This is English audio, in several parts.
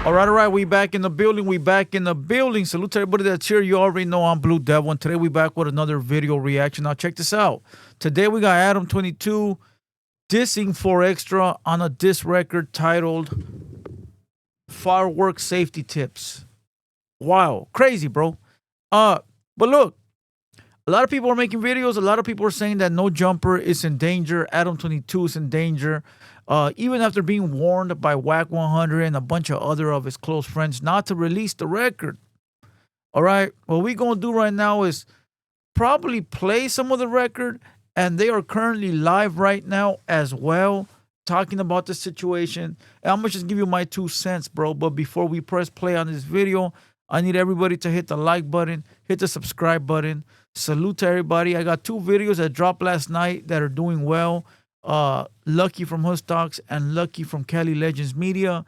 All right. We back in the building. Salute to everybody that's here. You already know I'm Blue Devil, and today we back with another video reaction. Now check this out. Today we got Adam22 dissing 4Extra on a diss record titled Fireworks Safety Tips. Wow, crazy, bro. But look, a lot of people are making videos. A lot of people are saying that No Jumper is in danger. Adam22 is in danger. Even after being warned by Whack 100 and a bunch of other of his close friends not to release the record. All right, what we're going to do right now is probably play some of the record, and they are currently live right now as well, talking about the situation. And I'm going to just give you my 2 cents, bro. But before we press play on this video, I need everybody to hit the like button, hit the subscribe button. Salute to everybody. I got 2 videos that dropped last night that are doing well. Lucky from Hustocks and Lucky from Cali Legends Media.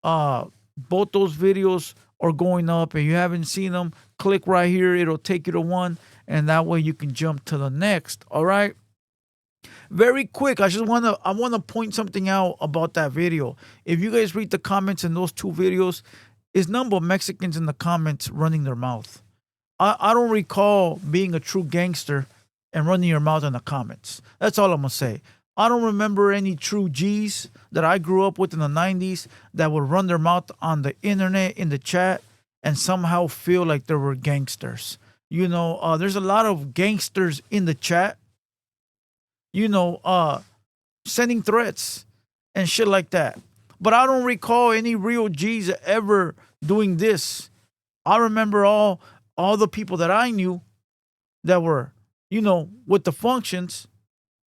Both those videos are going up. If you haven't seen them, click right here. It'll take you to one, and that way you can jump to the next. All right. Very quick, I want to point something out about that video. If you guys read the comments in those 2 videos, it's none but Mexicans in the comments running their mouth. I don't recall being a true gangster and running your mouth in the comments. That's all I'm gonna say. I don't remember any true G's that I grew up with in the 90s that would run their mouth on the internet, in the chat, and somehow feel like they were gangsters. You know, there's a lot of gangsters in the chat, you know, sending threats and shit like that. But I don't recall any real G's ever doing this. I remember all the people that I knew that were, you know, with the functions,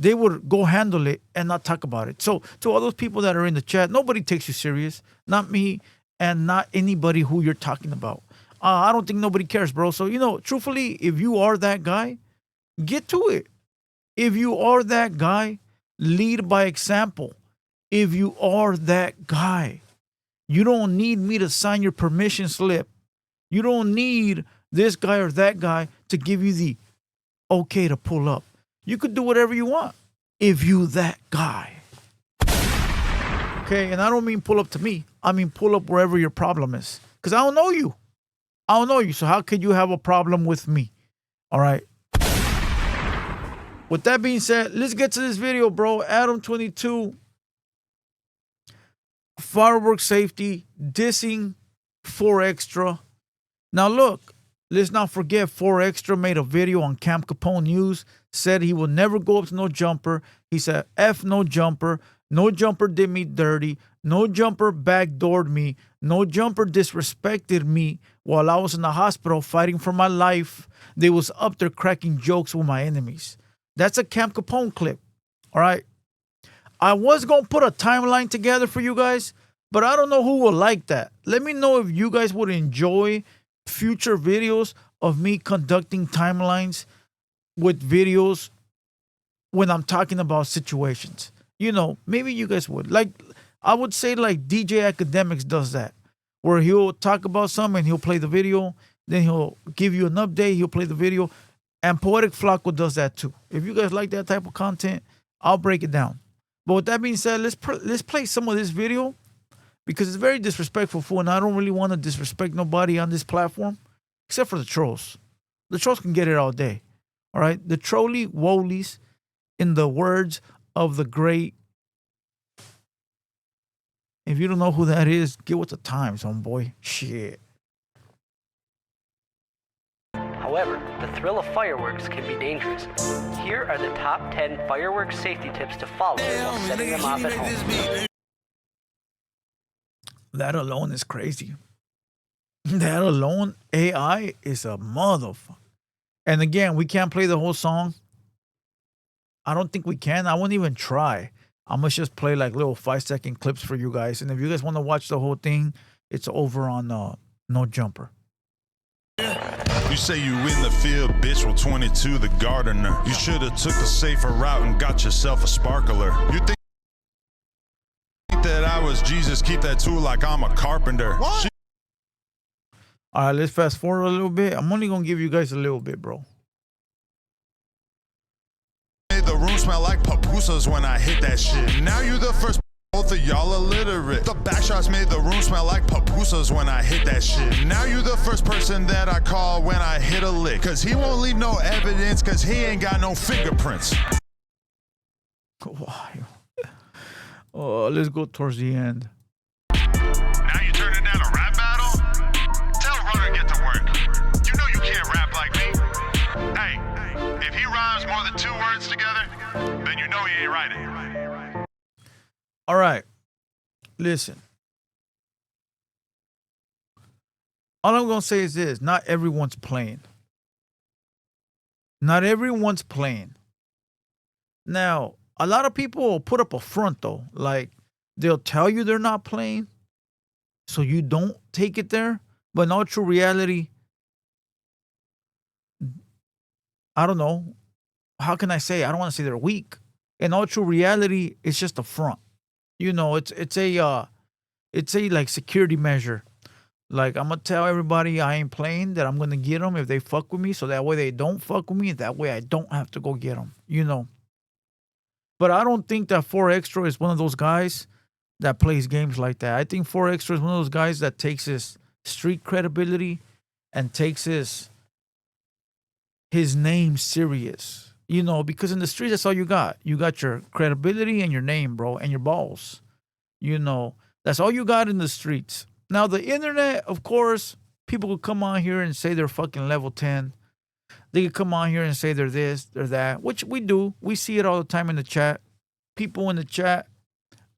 they would go handle it and not talk about it. So to all those people that are in the chat, nobody takes you serious. Not me and not anybody who you're talking about. I don't think nobody cares, bro. So, you know, truthfully, if you are that guy, get to it. If you are that guy, lead by example. If you are that guy, you don't need me to sign your permission slip. You don't need this guy or that guy to give you the okay to pull up. You could do whatever you want if you that guy. Okay, and I don't mean pull up to me. I mean pull up wherever your problem is. Because I don't know you. I don't know you. So how could you have a problem with me? All right. With that being said, let's get to this video, bro. Adam22, fireworks safety, dissing 4Extra. Now look, let's not forget 4Extra made a video on Camp Capone News, said he will never go up to No Jumper. He said, F No Jumper. No Jumper did me dirty. No Jumper backdoored me. No Jumper disrespected me while I was in the hospital fighting for my life. They was up there cracking jokes with my enemies. That's a Camp Capone clip. All right. I was going to put a timeline together for you guys, but I don't know who will like that. Let me know if you guys would enjoy future videos of me conducting timelines with videos when I'm talking about situations. You know, maybe you guys would. Like, I would say like DJ Academics does that, where he'll talk about something and he'll play the video, then he'll give you an update, he'll play the video, and Poetic Flacco does that too. If you guys like that type of content, I'll break it down. But with that being said, let's play some of this video because it's very disrespectful, fool, and I don't really want to disrespect nobody on this platform except for the trolls. The trolls can get it all day. All right? The trolly wolies, in the words of the great, if you don't know who that is, get with the times, homeboy. Shit. However, the thrill of fireworks can be dangerous. Here are the top 10 fireworks safety tips to follow while setting them off at home. That alone is crazy. That alone, AI is a motherfucker. And again, we can't play the whole song. I don't think we can. I won't even try. I'm going to just play like little 5-second clips for you guys. And if you guys want to watch the whole thing, it's over on No Jumper. You say you in the field, bitch, well 22 the gardener. You should have took the safer route and got yourself a sparkler. You think that I was Jesus, keep that tool like I'm a carpenter. What? All right, let's fast forward a little bit. I'm only going to give you guys a little bit, bro. The room smell like pupusas when I hit that shit. Now you the first Both of y'all illiterate. The backshots made the room smell like pupusas when I hit that shit. Now you the first person that I call when I hit a lick. Cause he won't leave no evidence, cause he ain't got no fingerprints. Why? Oh, let's go towards the end. Now you turning down a rap battle? Tell Runner get to work. You know you can't rap like me. Hey, if he rhymes more than 2 words together, then you know he ain't writing. All right. Listen. All I'm going to say is this. Not everyone's playing. Not everyone's playing. Now, a lot of people will put up a front, though. Like, they'll tell you they're not playing, so you don't take it there. But in all true reality, I don't know. How can I say? I don't want to say they're weak. In all true reality, it's just a front. You know, it's a like security measure. Like, I'm gonna tell everybody I ain't playing, that I'm gonna get them if they fuck with me, so that way they don't fuck with me. That way I don't have to go get them. You know. But I don't think that 4Extra is one of those guys that plays games like that. I think 4Extra is one of those guys that takes his street credibility and takes his name serious. You know, because in the streets, that's all you got. You got your credibility and your name, bro, and your balls. You know, that's all you got in the streets. Now, the internet, of course, people could come on here and say they're fucking level 10. They could come on here and say they're this, they're that, which we do. We see it all the time in the chat. People in the chat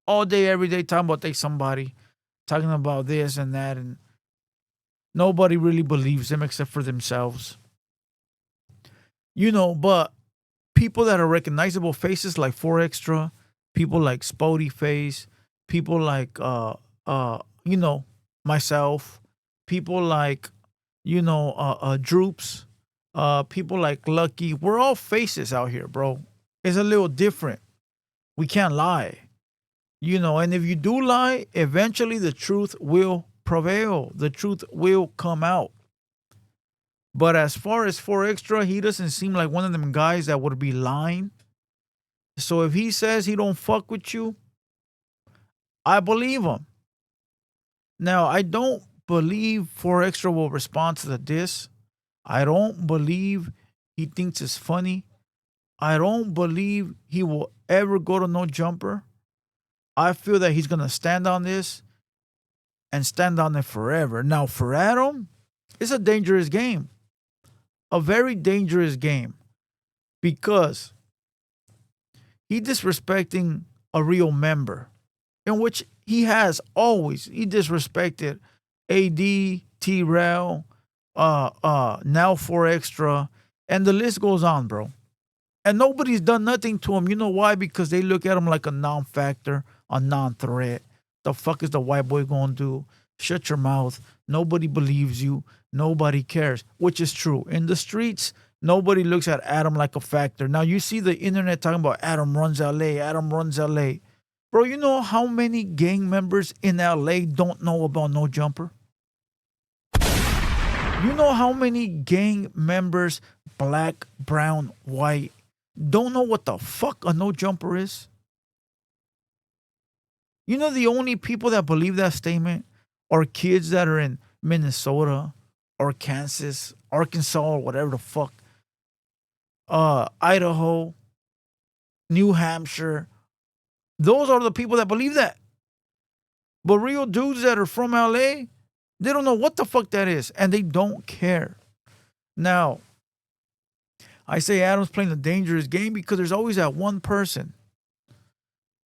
all day, every day, talking about they somebody, talking about this and that, and nobody really believes them except for themselves. You know, but people that are recognizable faces like 4Extra, people like Spody Face, people like you know, myself, people like, you know, Droops, people like Lucky. We're all faces out here, bro. It's a little different. We can't lie. You know, and if you do lie, eventually the truth will prevail. The truth will come out. But as far as 4Extra, he doesn't seem like one of them guys that would be lying. So if he says he don't fuck with you, I believe him. Now, I don't believe 4Extra will respond to the diss. I don't believe he thinks it's funny. I don't believe he will ever go to No Jumper. I feel that he's going to stand on this and stand on it forever. Now, for Adam, it's a dangerous game. A very dangerous game. Because he disrespecting a real member. In which he has always. He disrespected AD, T-Rail, now 4Extra. And the list goes on, bro. And nobody's done nothing to him. You know why? Because they look at him like a non-factor, a non-threat. The fuck is the white boy going to do? Shut your mouth. Nobody believes you. Nobody cares, which is true. In the streets, nobody looks at Adam like a factor. Now, you see the internet talking about Adam runs LA, Adam runs LA. Bro, you know how many gang members in LA don't know about No Jumper? You know how many gang members, black, brown, white, don't know what the fuck a No Jumper is? You know the only people that believe that statement are kids that are in Minnesota or Kansas, Arkansas, or whatever the fuck, Idaho, New Hampshire. Those are the people that believe that. But real dudes that are from LA, they don't know what the fuck that is, and they don't care. Now, I say Adam's playing a dangerous game because there's always that one person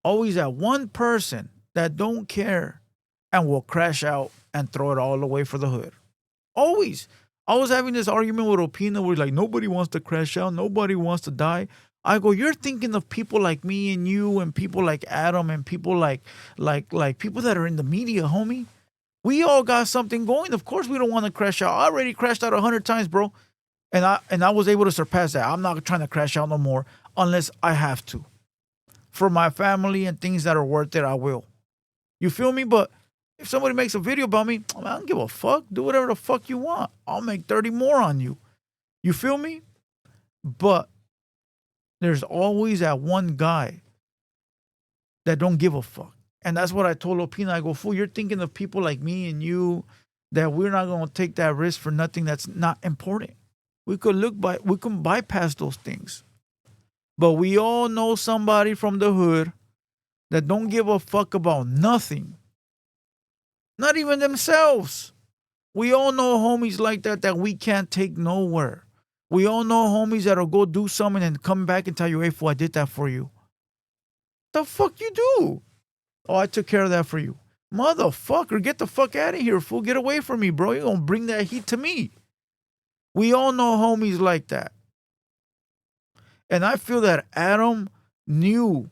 that don't care and will crash out and throw it all away for the hood. Always. I was having this argument with Opina where like nobody wants to crash out, nobody wants to die. I go, you're thinking of people like me and you and people like Adam and people like people that are in the media, homie. We all got something going. Of course we don't want to crash out. I already crashed out 100 times, bro. And I was able to surpass that. I'm not trying to crash out no more unless I have to. For my family and things that are worth it, I will. You feel me? But if somebody makes a video about me, I don't give a fuck. Do whatever the fuck you want. I'll make 30 more on you. You feel me? But there's always that one guy that don't give a fuck. And that's what I told Opina. I go, fool, you're thinking of people like me and you that we're not going to take that risk for nothing that's not important. We can bypass those things. But we all know somebody from the hood that don't give a fuck about nothing. Not even themselves. We all know homies like that we can't take nowhere. We all know homies that'll go do something and come back and tell you, hey, fool, I did that for you. The fuck you do? Oh, I took care of that for you. Motherfucker, get the fuck out of here, fool. Get away from me, bro. You're going to bring that heat to me. We all know homies like that. And I feel that Adam knew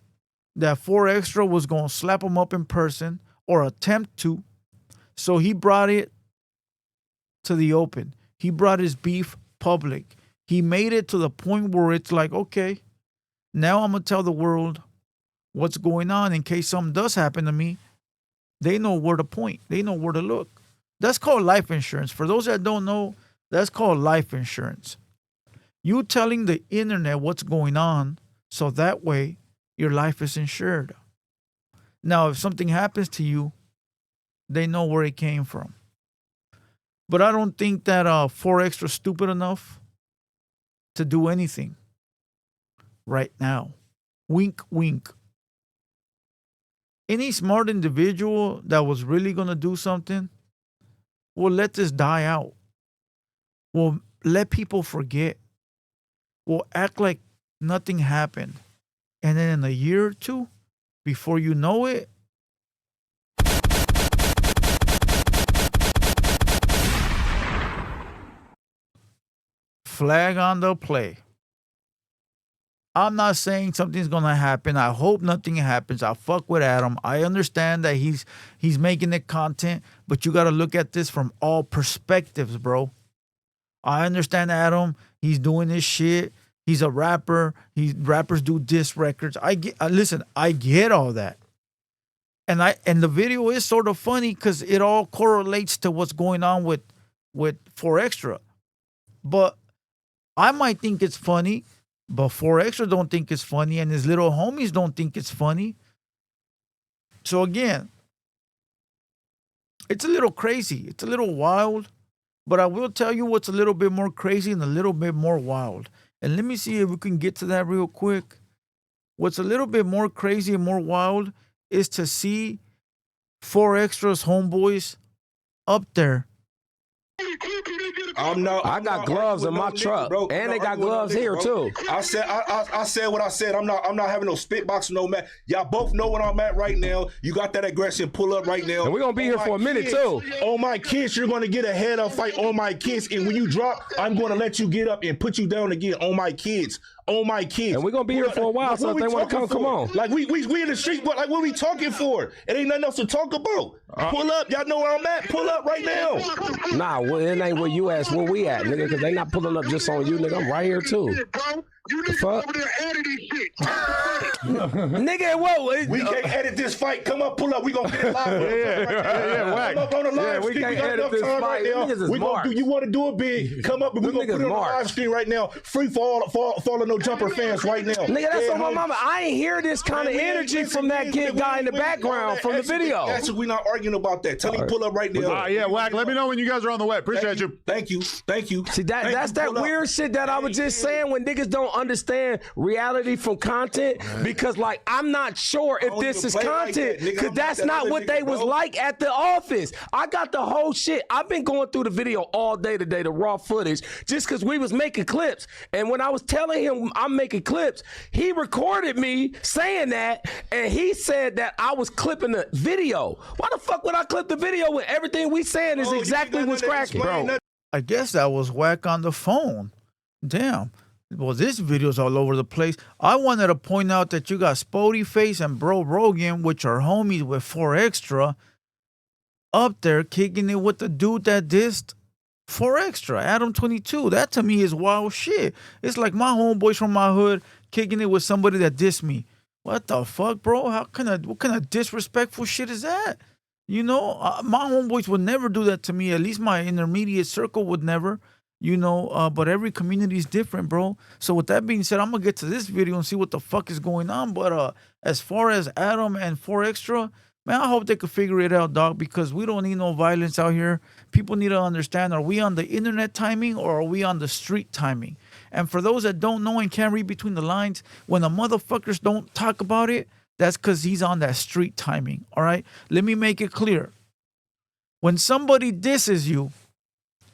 that 4Extra was going to slap him up in person or attempt to. So he brought it to the open. He brought his beef public. He made it to the point where it's like, okay, now I'm going to tell the world what's going on in case something does happen to me. They know where to point. They know where to look. That's called life insurance. For those that don't know, that's called life insurance. You telling the internet what's going on so that way your life is insured. Now, if something happens to you, they know where it came from. But I don't think that 4Extra stupid enough to do anything right now. Wink, wink. Any smart individual that was really going to do something will let this die out. Will let people forget. Will act like nothing happened. And then in a year or two, before you know it, flag on the play. I'm not saying something's gonna happen. I hope nothing happens. I fuck with Adam. I understand that he's making the content, but you gotta look at this from all perspectives, bro. I understand Adam. He's doing this shit. He's a rapper. Rappers do diss records. I get all that. And the video is sort of funny because it all correlates to what's going on with 4Extra. But I might think it's funny, but 4Extra don't think it's funny, and his little homies don't think it's funny. So again, it's a little crazy. It's a little wild. But I will tell you what's a little bit more crazy and a little bit more wild. And let me see if we can get to that real quick. What's a little bit more crazy and more wild is to see 4Extra's homeboys up there. I got gloves in my truck, bro. And they got gloves here too. I said what I said. I'm not having no spit box, no man. Y'all both know what I'm at right now. You got that aggression, pull up right now. And we're gonna be here for a minute too. On my kids, you're gonna get a head-up fight on my kids. And when you drop, I'm gonna let you get up and put you down again on my kids. On my kids. And we're gonna be here for a while, so if they wanna come on. Like we in the street, but like what we talking for? It ain't nothing else to talk about. Pull up, y'all know where I'm at. Pull up right now. Nah, well, it ain't where you at, where we at, nigga, because they not pulling up just on you, nigga. I'm right here too. You The fuck? over there editing shit. Nigga, whoa. We can't edit this fight. Come up, pull up. We gonna get it live. Whack. Come up on the live we stream. can't We got edit enough this time fight. right now. Niggas is We gonna marks. do. You want to do it big? Come up and we Them gonna put it niggas on the live marks. stream right now. Free for all of no jumper fans right now. Nigga, that's Yeah, on my homie. mama. I ain't hear this kind of energy from that kid guy in the background from the video. Actually, we not arguing about that. Tell him pull up right now. Yeah, Whack. Let me know when you guys are on the way. Appreciate you. Thank you. See, that's that weird shit that I was just saying when niggas don't understand reality from content, because like I'm not sure if don't this even is play like content, that, nigga. because I'm that's not that not other what nigga, they was bro. like at the office. I got the whole shit. I've been going through the video all day today, the raw footage, just because we was making clips. And when I was telling him I'm making clips, he recorded me saying that, and he said that I was clipping the video. Why the fuck would I clip the video when everything we saying is Oh, you exactly got what's nothing to cracking, explain, bro? I guess that was Whack on the phone. Damn. Well, this video's all over the place. I wanted to point out that you got Spody Face and Bro Rogan, which are homies with 4Extra, up there kicking it with the dude that dissed 4Extra, Adam22. That to me is wild shit. It's like my homeboys from my hood kicking it with somebody that dissed me. What the fuck, bro? What kind of disrespectful shit is that? You know, my homeboys would never do that to me. At least my intermediate circle would never. You know, but every community is different, bro. So with that being said, I'm gonna get to this video and see what the fuck is going on. But as far as Adam and 4Extra, Man, I hope they could figure it out, dog, because we don't need no violence out here. People need to understand, are we on the internet timing or are we on the street timing? And for those that don't know and can't read between the lines, when the motherfuckers don't talk about it, that's because he's on that street timing, all right? Let me make it clear. When somebody disses you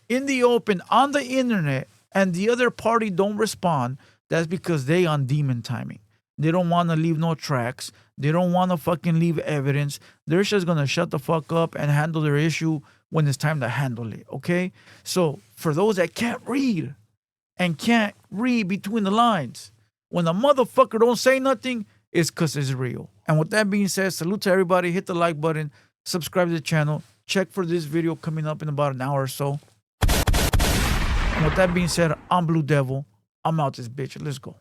in the open, on the internet, and the other party don't respond, that's because they on demon timing. They don't want to leave no tracks. They don't want to fucking leave evidence. They're just going to shut the fuck up and handle their issue when it's time to handle it, okay? So for those that can't read and can't read between the lines, when a motherfucker don't say nothing, it's because it's real. And with that being said, salute to everybody. Hit the like button. Subscribe to the channel. Check for this video coming up in about an hour or so. And with that being said, I'm Blue Devil. I'm out this bitch. Let's go.